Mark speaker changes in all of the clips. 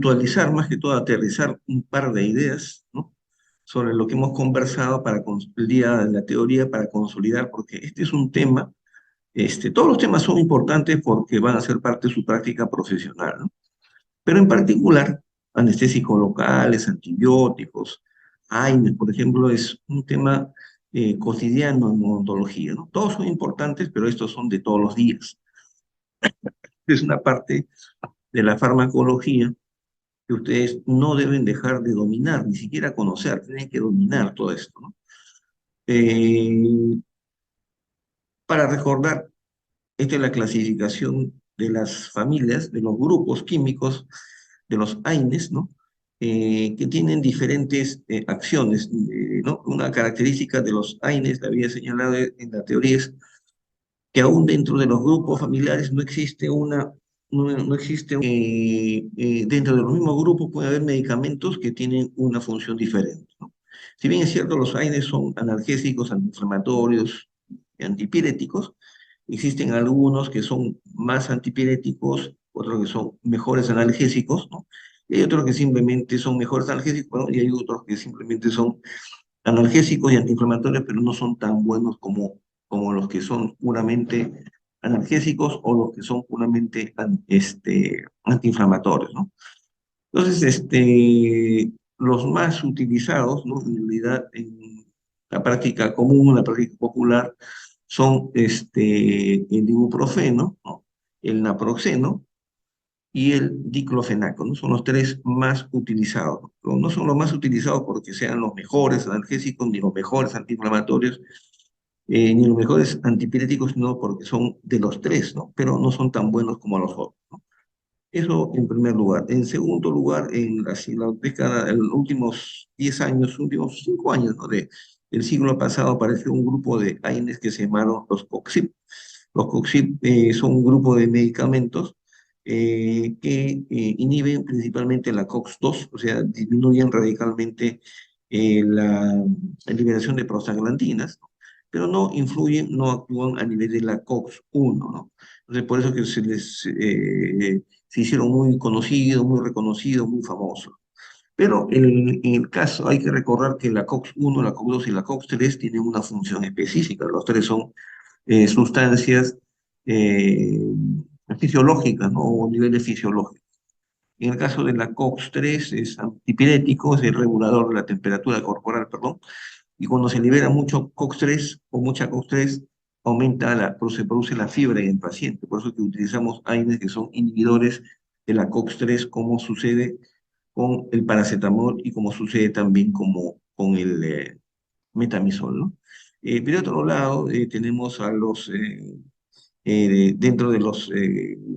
Speaker 1: puntualizar, más que todo aterrizar un par de ideas, ¿no? Sobre lo que hemos conversado el día de la teoría para consolidar, porque este es un tema, todos los temas son importantes porque van a ser parte de su práctica profesional, ¿no? Pero en particular, anestésicos locales, antibióticos, AINES, por ejemplo, es un tema cotidiano en odontología, ¿no? Todos son importantes, pero estos son de todos los días. Es una parte de la farmacología que ustedes no deben dejar de dominar, ni siquiera conocer, tienen que dominar todo esto, ¿no? Eh, para recordar, esta es la clasificación de las familias, de los grupos químicos, de los AINES, ¿no? Que tienen diferentes acciones, ¿no? Una característica de los AINES, la había señalado en la teoría, es que aún dentro de los grupos familiares no existe no existe, dentro de los mismos grupos puede haber medicamentos que tienen una función diferente, ¿no? Si bien es cierto, los AINES son analgésicos, antiinflamatorios y antipiréticos, existen algunos que son más antipiréticos, otros que son mejores analgésicos, ¿no? Y hay otros que simplemente son mejores analgésicos, ¿no? Y hay otros que simplemente son analgésicos y antiinflamatorios, pero no son tan buenos como los que son puramente analgésicos o los que son puramente antiinflamatorios, ¿no? Entonces, los más utilizados, ¿no? En realidad, en la práctica común, en la práctica popular, son el ibuprofeno, ¿no? El naproxeno y el diclofenaco, ¿no? Son los tres más utilizados, ¿no? Pero no son los más utilizados porque sean los mejores analgésicos, ni los mejores antiinflamatorios, ni los mejores antipiréticos, sino porque son de los tres, ¿no? Pero no son tan buenos como los otros, ¿no? Eso en primer lugar. En segundo lugar, en la década, en los últimos 10 años, últimos 5 años, ¿no? Del siglo pasado apareció un grupo de AINES que se llamaron los COXIP. Los COXIP son un grupo de medicamentos que inhiben principalmente la COX-2, o sea, disminuyen radicalmente la liberación de prostaglandinas, ¿no? Pero no influyen, no actúan a nivel de la COX-1, ¿no? Entonces, por eso que se hicieron muy conocidos, muy reconocidos, muy famosos. Pero en el caso hay que recordar que la COX-1, la COX-2 y la COX-3 tienen una función específica. Los tres son sustancias eh, fisiológicas, ¿no? O niveles fisiológicos. En el caso de la COX-3 es antipirético, es el regulador de la temperatura corporal, perdón, y cuando se libera mucho COX-3 o mucha COX-3, se produce la fiebre en el paciente. Por eso que utilizamos AINES que son inhibidores de la COX-3, como sucede con el paracetamol y como sucede también con el metamizol, ¿no? Pero de otro lado, tenemos a dentro de los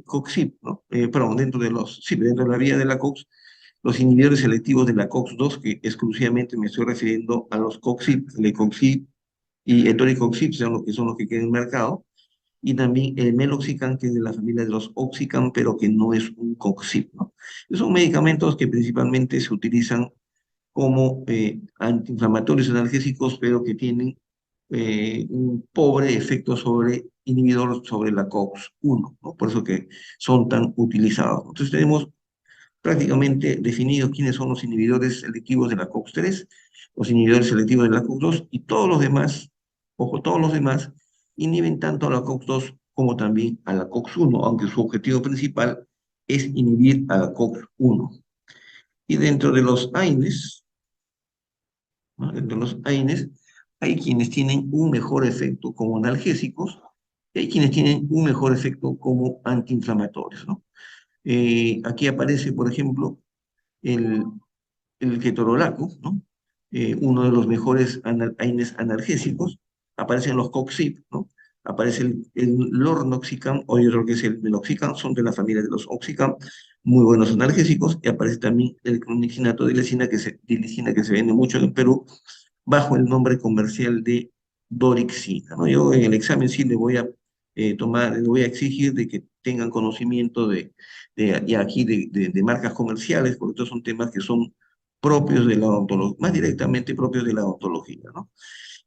Speaker 1: COX-CYP, ¿no? Perdón, dentro de la vía de la COX, los inhibidores selectivos de la COX-2, que exclusivamente me estoy refiriendo a los COX-CYP, Lecoxib y Etoricoxib, son los que quedan en el mercado, y también el meloxicam, que es de la familia de los oxicam, pero que no es un COX-CYP, ¿no? Son medicamentos que principalmente se utilizan como antiinflamatorios analgésicos, pero que tienen un pobre efecto sobre inhibidor sobre la COX-1, ¿no? Por eso que son tan utilizados. Entonces tenemos prácticamente definidos quiénes son los inhibidores selectivos de la COX-3, los inhibidores selectivos de la COX-2 y todos los demás, ojo, todos los demás inhiben tanto a la COX-2 como también a la COX-1, aunque su objetivo principal es inhibir a la COX-1. Y dentro de los AINES, ¿no? Dentro de los AINES, hay quienes tienen un mejor efecto como analgésicos y hay quienes tienen un mejor efecto como antiinflamatorios, ¿no? Aquí aparece, por ejemplo, el, el ketorolaco, ¿no? Uno de los mejores AINES analgésicos. Aparecen los COXIP, ¿no? Aparece el lornoxicam, o otro que es el meloxicam, son de la familia de los oxicam, muy buenos analgésicos, y aparece también el clonidinato de dilicina que se vende mucho en Perú, bajo el nombre comercial de Dorixina, ¿no? Yo en el examen sí le voy a le voy a exigir de que tengan conocimiento y aquí de marcas comerciales, porque estos son temas que son propios de la odontología, más directamente propios de la odontología, ¿no?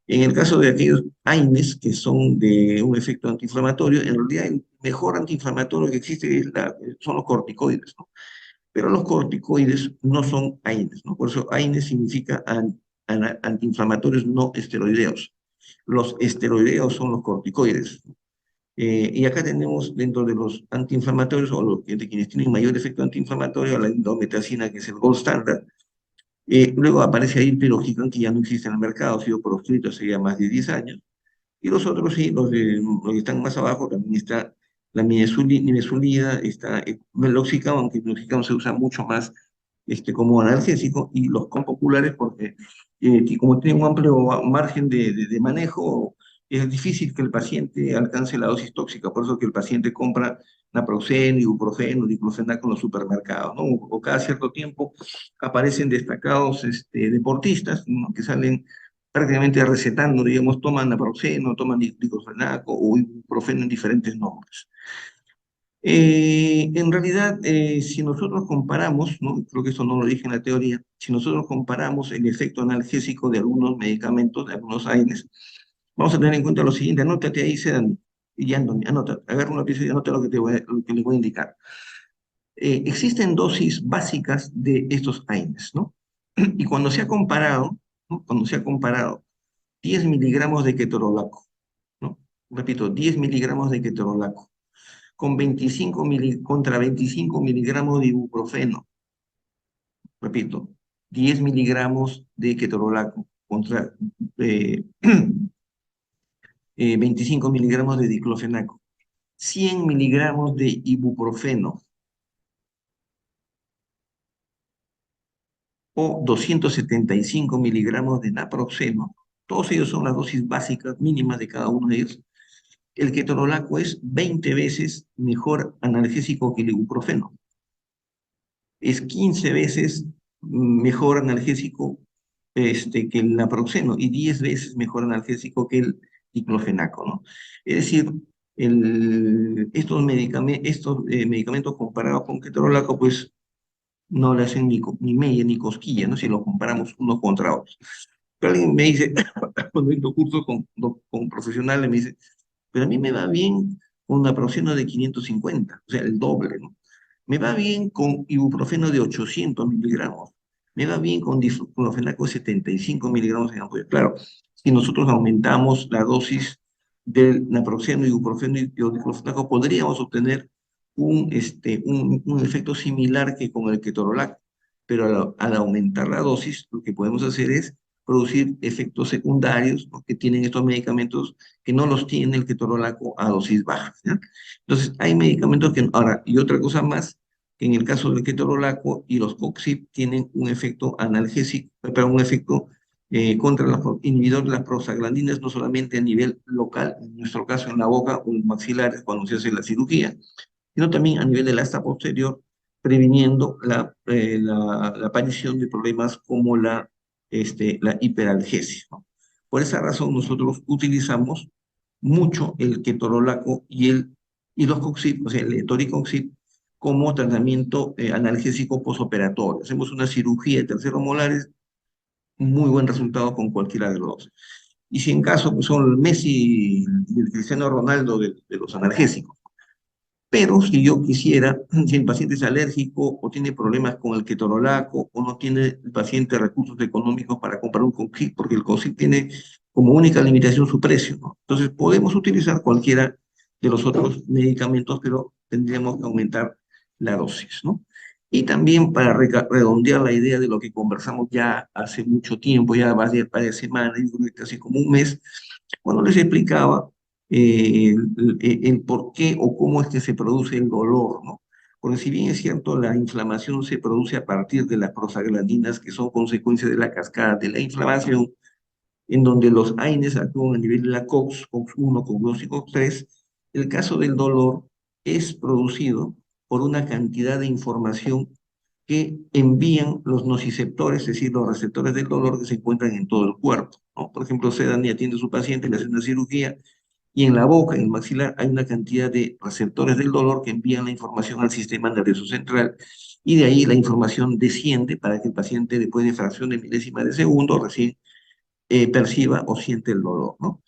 Speaker 1: En el caso de aquellos AINES que son de un efecto antiinflamatorio, en realidad el mejor antiinflamatorio que existe son los corticoides, ¿no? Pero los corticoides no son AINES, ¿no? Por eso AINES significa antiinflamatorios no esteroideos. Los esteroideos son los corticoides. Y acá tenemos dentro de los antiinflamatorios, o de quienes tienen mayor efecto antiinflamatorio, la indometacina, que es el gold standard. Luego aparece ahí el pirogicán, que ya no existe en el mercado, ha sido proscrito hace ya más de 10 años. Y los otros sí, los que están más abajo, también está la nimesulida, está el meloxicam, aunque el meloxicam se usa mucho más como analgésico, y los compopulares, porque como tiene un amplio margen de manejo, es difícil que el paciente alcance la dosis tóxica, por eso que el paciente compra naproxeno, ibuprofeno, diclofenac en los supermercados, ¿no? O cada cierto tiempo aparecen destacados deportistas, ¿no? Que salen prácticamente recetando, digamos, toman naproxeno, toman diclofenac o ibuprofeno en diferentes nombres. En realidad, si nosotros comparamos, ¿no? Creo que eso no lo dije en la teoría, si nosotros comparamos el efecto analgésico de algunos medicamentos, de algunos AINES, vamos a tener en cuenta lo siguiente, anótate ahí, Sedan, y ya, anota, agarra una pieza y anota lo que, lo que les voy a indicar. Existen dosis básicas de estos AINES, ¿no? Y cuando se ha comparado, ¿no? Cuando se ha comparado 10 miligramos de ketorolaco, ¿no? Repito, 10 miligramos de ketorolaco con contra 25 miligramos de ibuprofeno. Repito, 10 miligramos de ketorolaco contra eh, 25 miligramos de diclofenaco. 100 miligramos de ibuprofeno o 275 miligramos de naproxeno. Todos ellos son las dosis básicas mínimas de cada uno de ellos. El ketorolaco es 20 veces mejor analgésico que el ibuprofeno. Es 15 veces mejor analgésico que el naproxeno y 10 veces mejor analgésico que el diclofenaco, ¿no? Es decir, estos medicamentos comparados con ketorolaco, pues no le hacen ni media ni cosquilla, ¿no? Si los comparamos unos contra otros. Pero alguien me dice, cuando he hecho cursos con profesionales, me dice, pero a mí me va bien con naproxeno de 550, o sea, el doble, ¿no? Me va bien con ibuprofeno de 800 miligramos. Me va bien con diclofenaco de 75 miligramos en ampolla. Claro, si nosotros aumentamos la dosis del naproxeno, ibuprofeno y diclofenaco, podríamos obtener un efecto similar que con el ketorolac. Pero al aumentar la dosis, lo que podemos hacer es producir efectos secundarios, ¿no? Que tienen estos medicamentos que no los tiene el ketorolaco a dosis bajas, ¿ya? Entonces, hay medicamentos que, ahora, y otra cosa más, que en el caso del ketorolaco y los COXIP tienen un efecto analgésico, pero un efecto contra los inhibidor de las prostaglandinas, no solamente a nivel local, en nuestro caso en la boca o en maxilares cuando se hace la cirugía, sino también a nivel del asta posterior, previniendo la aparición de problemas como la hiperalgesia, ¿no? Por esa razón nosotros utilizamos mucho el ketorolaco y los COXIP, o sea, el etoricoxib, como tratamiento analgésico posoperatorio. Hacemos una cirugía de terceros molares, muy buen resultado con cualquiera de los dos. Y si en caso pues, son el Messi y el Cristiano Ronaldo de los analgésicos. Pero si yo quisiera, si el paciente es alérgico o tiene problemas con el ketorolaco o no tiene el paciente recursos económicos para comprar un COXIP, porque el COXIP tiene como única limitación su precio, ¿no? Entonces podemos utilizar cualquiera de los otros medicamentos, pero tendríamos que aumentar la dosis, ¿no? Y también para redondear la idea de lo que conversamos ya hace mucho tiempo, ya varias semanas, casi como un mes, cuando les explicaba el por qué o cómo es que se produce el dolor, ¿no? Porque si bien es cierto, la inflamación se produce a partir de las prostaglandinas, que son consecuencia de la cascada de la inflamación, en donde los AINES actúan a nivel de la COX, COX-1, COX-2 y COX-3, el caso del dolor es producido por una cantidad de información que envían los nociceptores, es decir, los receptores del dolor que se encuentran en todo el cuerpo, ¿no? Por ejemplo, Sedani atiende a su paciente, le hace una cirugía, y en la boca, en el maxilar, hay una cantidad de receptores del dolor que envían la información al sistema nervioso central y de ahí la información desciende para que el paciente después de fracción de milésima de segundo recién perciba o siente el dolor, ¿no?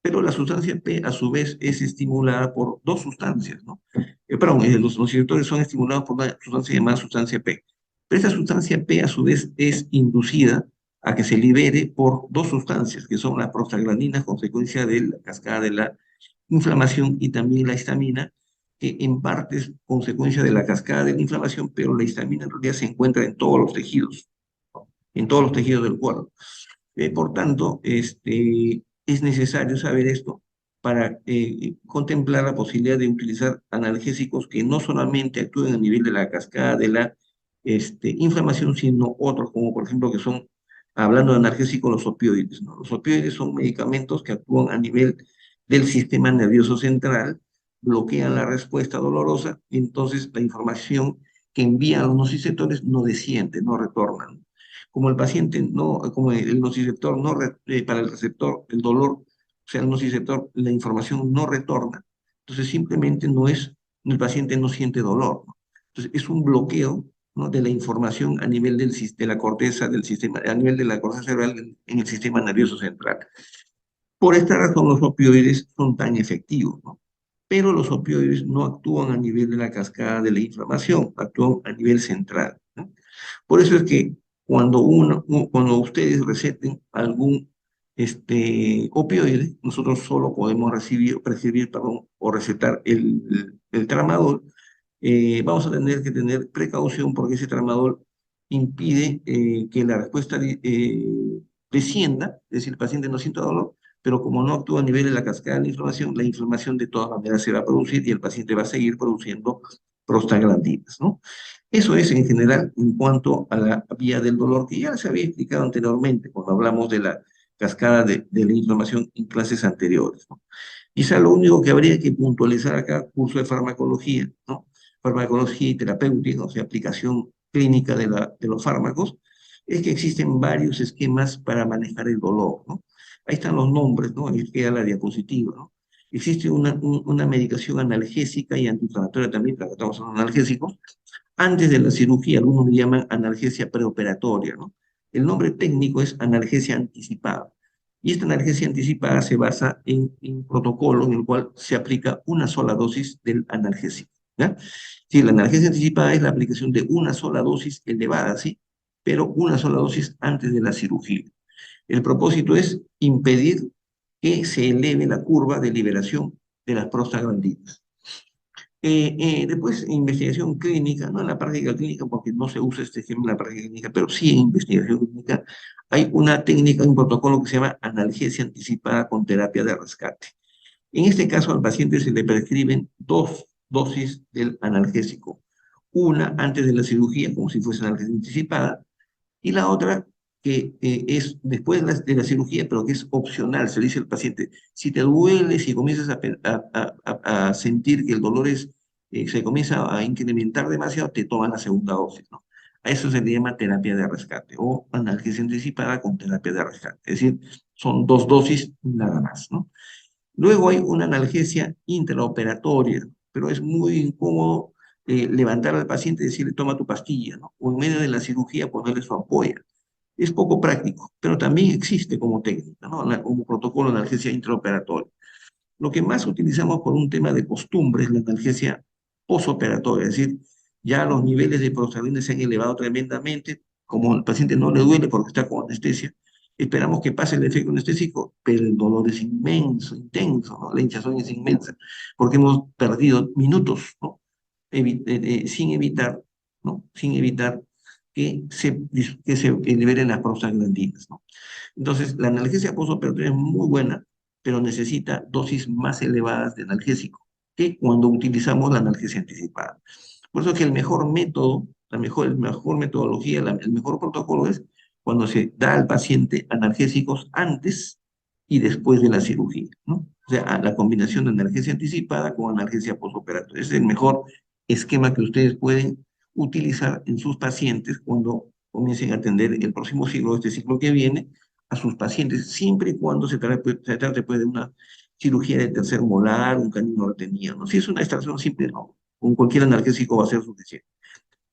Speaker 1: Pero la sustancia P a su vez es estimulada por dos sustancias, ¿no? los nociceptores son estimulados por una sustancia llamada sustancia P. Pero esta sustancia P, a su vez, es inducida a que se libere por dos sustancias, que son las prostaglandinas, consecuencia de la cascada de la inflamación, y también la histamina, que en parte es consecuencia de la cascada de la inflamación, pero la histamina en realidad se encuentra en todos los tejidos, ¿no? En todos los tejidos del cuerpo. Por tanto, es necesario saber esto para contemplar la posibilidad de utilizar analgésicos que no solamente actúen a nivel de la cascada de la inflamación, sino otros, como por ejemplo que son, hablando de analgésicos, los opioides, ¿no? Los opioides son medicamentos que actúan a nivel del sistema nervioso central, bloquean la respuesta dolorosa, y entonces la información que envían los nociceptores no desciende, no retornan. Como el paciente no, como el nociceptor no, para el receptor, el dolor, o sea, el nociceptor, la información no retorna, entonces simplemente no es, el paciente no siente dolor, ¿no? Entonces es un bloqueo, ¿no?, de la información a nivel de la corteza del sistema, a nivel de la corteza cerebral en el sistema nervioso central. Por esta razón los opioides son tan efectivos, ¿no? Pero los opioides no actúan a nivel de la cascada de la inflamación, actúan a nivel central, ¿no? Por eso es que cuando ustedes receten algún opioide, nosotros solo podemos prescribir, perdón, o recetar el tramadol. Vamos a tener que tener precaución porque ese tramadol impide que la respuesta descienda, es decir, el paciente no sienta dolor, pero como no actúa a nivel de la cascada de la inflamación de todas maneras se va a producir y el paciente va a seguir produciendo prostaglandinas, ¿no? Eso es en general en cuanto a la vía del dolor, que ya se había explicado anteriormente cuando hablamos de la cascada de la inflamación en clases anteriores, ¿no? Quizá lo único que habría que puntualizar acá, curso de farmacología, ¿no? Farmacología y terapéutica, o sea, aplicación clínica de los fármacos, es que existen varios esquemas para manejar el dolor, ¿no? Ahí están los nombres, ¿no? Ahí queda la diapositiva, ¿no? Existe una medicación analgésica y antiinflamatoria también, para que estamos hablando de analgésicos, antes de la cirugía. Algunos le llaman analgesia preoperatoria, ¿no? El nombre técnico es analgesia anticipada. Y esta analgesia anticipada se basa en un protocolo en el cual se aplica una sola dosis del analgésico, ¿ya? Sí, la analgesia anticipada es la aplicación de una sola dosis elevada, ¿sí? Pero una sola dosis antes de la cirugía. El propósito es impedir que se eleve la curva de liberación de las prostaglandinas. Después, investigación clínica, no en la práctica clínica, porque no se usa este esquema en la práctica clínica, pero sí en investigación clínica, hay una técnica, un protocolo que se llama analgesia anticipada con terapia de rescate. En este caso, al paciente se le prescriben dos dosis del analgésico, una antes de la cirugía, como si fuese analgesia anticipada, y la otra que es después de la cirugía, pero que es opcional. Se le dice al paciente, si te duele, si comienzas a sentir que el dolor se comienza a incrementar demasiado, te toman la segunda dosis, ¿no? A eso se le llama terapia de rescate o analgesia anticipada con terapia de rescate. Es decir, son dos dosis nada más, ¿no? Luego hay una analgesia intraoperatoria, pero es muy incómodo levantar al paciente y decirle, toma tu pastilla, ¿no? O en medio de la cirugía ponerle su ampolla. Es poco práctico, pero también existe como técnica, ¿no? Como protocolo de analgesia intraoperatoria. Lo que más utilizamos por un tema de costumbre es la analgesia posoperatoria, es decir, ya los niveles de prostaglandina se han elevado tremendamente, como al paciente no le duele porque está con anestesia, esperamos que pase el efecto anestésico, pero el dolor es inmenso, intenso, ¿no? La hinchazón es inmensa, porque hemos perdido minutos, ¿no? Sin evitar, ¿no? Sin evitar que se liberen las prostaglandinas, ¿no? Entonces, la analgesia postoperatoria es muy buena, pero necesita dosis más elevadas de analgésico que cuando utilizamos la analgesia anticipada. Por eso es que el mejor método, la mejor metodología, el mejor protocolo es cuando se da al paciente analgésicos antes y después de la cirugía, ¿no? O sea, la combinación de analgesia anticipada con analgesia postoperatoria. Es el mejor esquema que ustedes pueden utilizar en sus pacientes cuando comiencen a atender el próximo ciclo, este ciclo que viene, a sus pacientes, siempre y cuando se trate pues, de una cirugía de tercer molar, un canino retenido, ¿no? Si es una extracción simple, no. Con cualquier analgésico va a ser suficiente.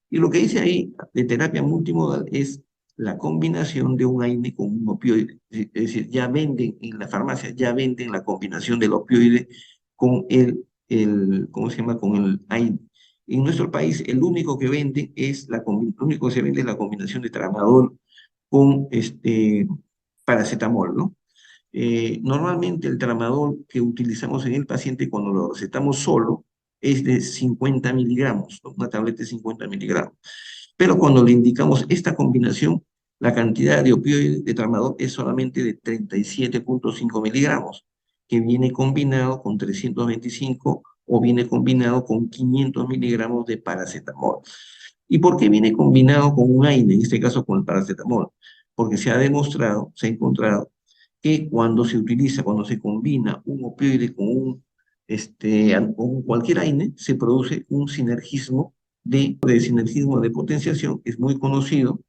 Speaker 1: Y lo que dice ahí de terapia multimodal es la combinación de un AINE con un opioide. Es decir, ya venden en la farmacia, ya venden la combinación del opioide con el ¿cómo se llama? Con el AINE. En nuestro país, el único que vende es lo único que se vende es la combinación de tramadol con paracetamol, ¿no? Normalmente el tramadol que utilizamos en el paciente cuando lo recetamos solo es de 50 miligramos, ¿no? Una tableta de 50 miligramos. Pero cuando le indicamos esta combinación, la cantidad de opioide de tramadol es solamente de 37,5 miligramos, que viene combinado con 325 o viene combinado con 500 miligramos de paracetamol. ¿Y por qué viene combinado con un AINE, en este caso con el paracetamol? Porque se ha demostrado, se ha encontrado que cuando se utiliza, cuando se combina un opioide con cualquier AINE, se produce un sinergismo de sinergismo de potenciación, es muy conocido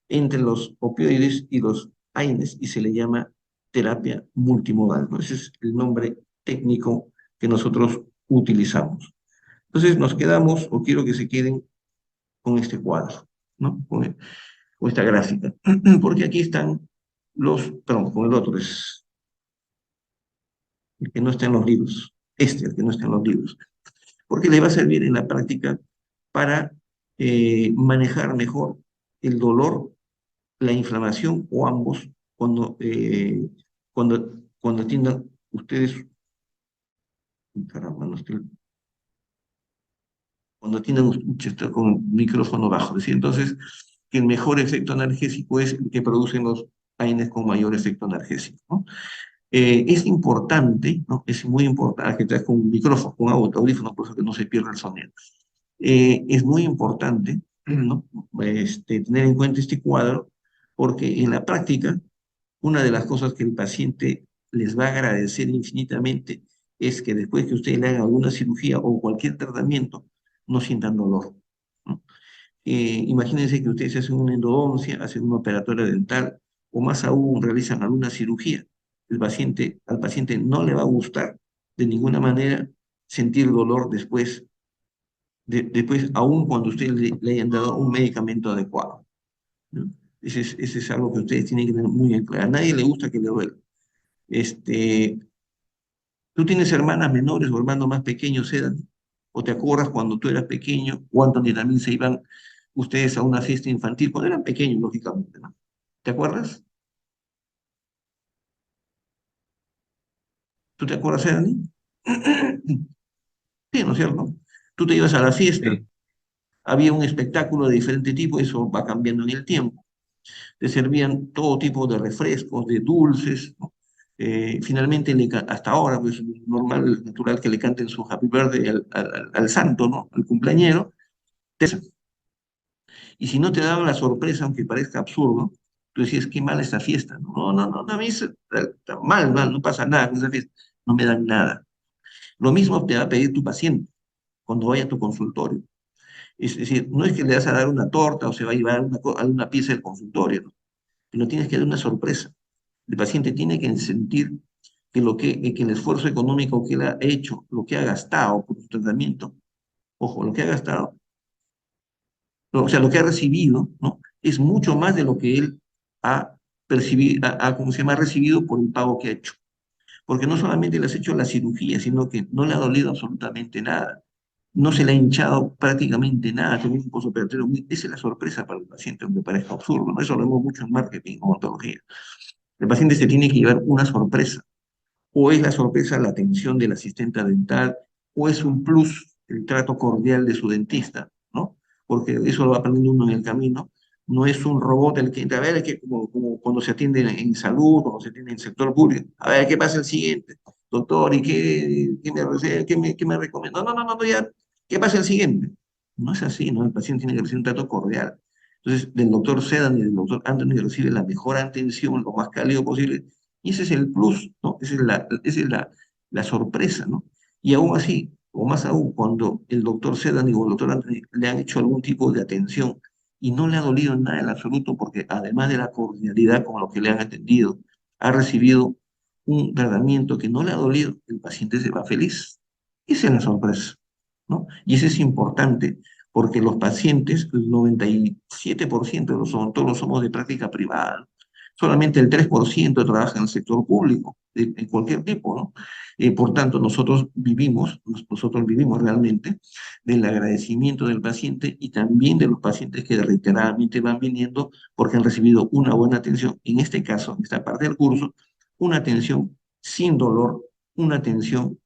Speaker 1: entre los opioides y los AINES y se le llama terapia multimodal, ¿no? Ese es el nombre técnico que nosotros utilizamos. Entonces nos quedamos, o quiero que se queden con este cuadro, ¿no? Con esta gráfica, porque aquí están perdón, con el otro, es el que no está en los libros, el que no está en los libros, porque le va a servir en la práctica para manejar mejor el dolor, la inflamación o ambos cuando atiendan ustedes, caramba, no estoy- cuando atiendan usted con el micrófono bajo. ¿Sí? Entonces, que el mejor efecto analgésico es el que producen los AINES con mayor efecto analgésico, ¿no? Es importante, ¿no? Es muy importante que traes con un micrófono, con audífonos, por eso que no se pierda el sonido. Es muy importante, ¿no? Tener en cuenta este cuadro, porque en la práctica, una de las cosas que el paciente les va a agradecer infinitamente es que después que usted le haga alguna cirugía o cualquier tratamiento, no sientan dolor, ¿no? Imagínense que ustedes hacen una endodoncia, hacen una operatoria dental, o más aún realizan alguna cirugía. Al paciente no le va a gustar de ninguna manera sentir dolor después, aún cuando usted le hayan dado un medicamento adecuado, ¿no? Ese es algo que ustedes tienen que tener muy en claro. A nadie le gusta que le duela. Este, ¿Tú tienes hermanas menores o hermanos más pequeños, Edan? ¿O te acuerdas cuando tú eras pequeño, o Anthony también se iban ustedes a una fiesta infantil, cuando eran pequeños, lógicamente, ¿no? ¿Te acuerdas? ¿Tú te acuerdas, Edan? Sí, ¿no es cierto? Tú te ibas a la fiesta,
Speaker 2: Sí.
Speaker 1: había un espectáculo de diferente tipo, eso va cambiando en el tiempo. Te servían todo tipo de refrescos, de dulces, ¿no? Finalmente, hasta ahora, pues normal, natural que le canten su Happy Birthday al santo, ¿no? Al cumpleañero. Y si no te daban la sorpresa, aunque parezca absurdo, tú decías, qué mal esta fiesta. No, no, no, no, a mí está mal, mal, no pasa nada con esa fiesta. No me dan nada. Lo mismo te va a pedir tu paciente cuando vaya a tu consultorio. Es decir, no es que le vas a dar una torta o se va a llevar alguna pieza del consultorio, ¿no? Pero tienes que dar una sorpresa. El paciente tiene que sentir que el esfuerzo económico que él ha hecho, lo que ha gastado por su tratamiento, ojo, lo que ha gastado, o sea, lo que ha recibido, ¿no? Es mucho más de lo que él ha percibido, ¿cómo se llama? Ha recibido por el pago que ha hecho. Porque no solamente le has hecho la cirugía, sino que no le ha dolido absolutamente nada. No se le ha hinchado prácticamente nada, tiene un postoperatorio esa es la sorpresa para el paciente, aunque parezca absurdo, ¿no? Eso lo vemos mucho en marketing, en odontología. El paciente se tiene que llevar una sorpresa, o es la sorpresa la atención del asistente dental, o es un plus el trato cordial de su dentista, ¿no? Porque eso lo va aprendiendo uno en el camino. No es un robot el que entra, a ver, que como cuando se atiende en salud, cuando se atiende en el sector público, a ver, ¿qué pasa el siguiente? Doctor, ¿y qué me recomienda? No, no, no, no, ya, ¿qué pasa el siguiente? No es así, ¿no? El paciente tiene que recibir un trato cordial. Entonces, del doctor Sedan y del doctor Anthony recibe la mejor atención, lo más cálido posible, y ese es el plus, ¿no? Esa es la sorpresa, ¿no? Y aún así, o más aún, cuando el doctor Sedan o el doctor Anthony le han hecho algún tipo de atención y no le ha dolido nada en absoluto, porque además de la cordialidad con lo que le han atendido, ha recibido un tratamiento que no le ha dolido, el paciente se va feliz. Esa es la sorpresa, ¿no? Y eso es importante, porque los pacientes, el 97% de los odontólogos somos de práctica privada, solamente el 3% trabaja en el sector público, de cualquier tipo, ¿no? Por tanto, nosotros vivimos realmente del agradecimiento del paciente y también de los pacientes que reiteradamente van viniendo porque han recibido una buena atención. En este caso, en esta parte del curso, una atención sin dolor, una atención